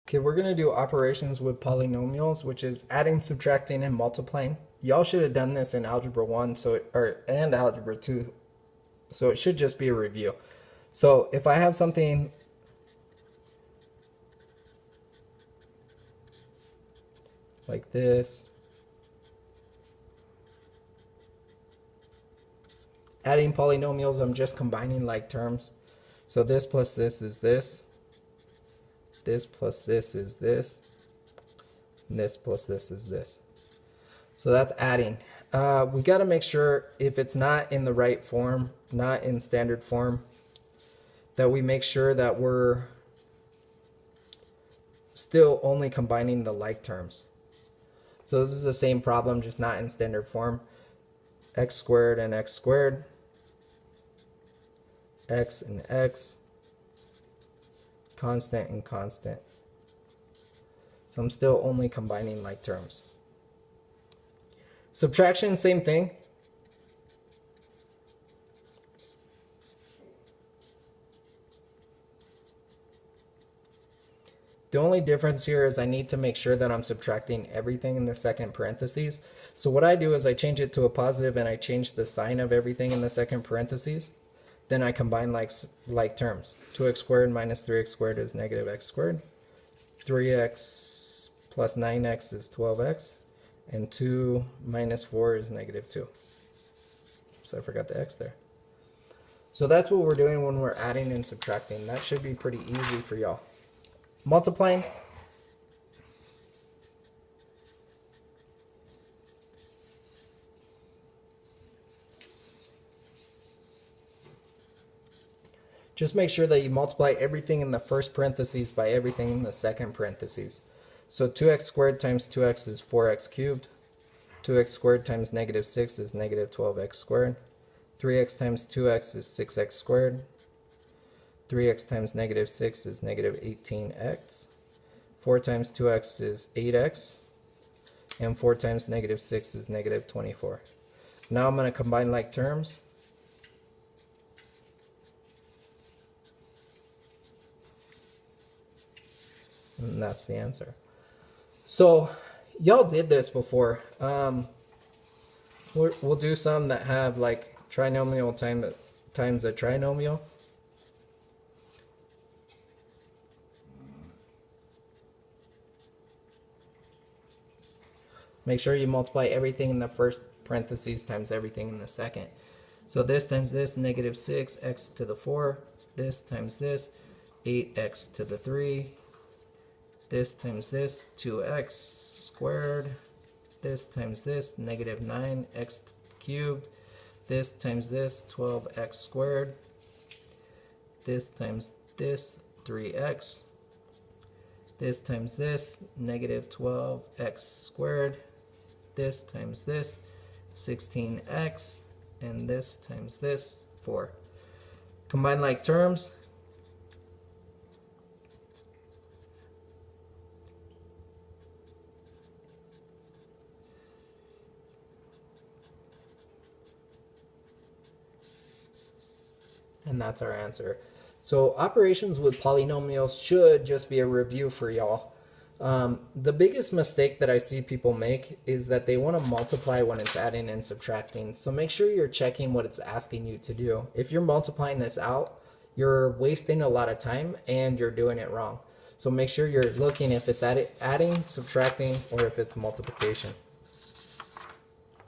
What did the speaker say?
Okay, we're gonna do operations with polynomials, which is adding, subtracting, and multiplying. Y'all should have done this in Algebra 1 and Algebra 2, so it should just be a review. So if I have something like this, adding polynomials, I'm just combining like terms. So this plus this is this. This plus this is this. And this plus this is this. So that's adding. We got to make sure if it's not in the right form, not in standard form, that we make sure that we're still only combining the like terms. So this is the same problem, just not in standard form. X squared and x squared. X and x. Constant and constant. So I'm still only combining like terms. Subtraction, same thing. The only difference here is I need to make sure that I'm subtracting everything in the second parentheses. So what I do is I change it to a positive and I change the sign of everything in the second parentheses. Then I combine like terms. 2x squared minus 3x squared is negative x squared. 3x plus 9x is 12x. And 2 minus 4 is negative 2. So I forgot the x there. So that's what we're doing when we're adding and subtracting. That should be pretty easy for y'all. Multiplying. Just make sure that you multiply everything in the first parentheses by everything in the second parentheses. So 2x squared times 2x is 4x cubed. 2x squared times negative 6 is negative 12x squared. 3x times 2x is 6x squared. 3x times negative 6 is negative 18x. 4 times 2x is 8x. And 4 times negative 6 is negative 24. Now I'm going to combine like terms. And that's the answer. So y'all did this before. We'll do some that have like trinomial times a trinomial. Make sure you multiply everything in the first parentheses times everything in the second. So this times this, negative 6x to the 4. This times this, 8x to the 3. This times this, 2x squared. This times this, negative 9x cubed. This times this, 12x squared. This times this, 3x. This times this, negative 12x squared. This times this, 16x. And this times this, 4. Combine like terms. And that's our answer. So operations with polynomials should just be a review for y'all. The biggest mistake that I see people make is that they want to multiply when it's adding and subtracting. So make sure you're checking what it's asking you to do. If you're multiplying this out, you're wasting a lot of time and you're doing it wrong. So make sure you're looking if it's adding, subtracting, or if it's multiplication.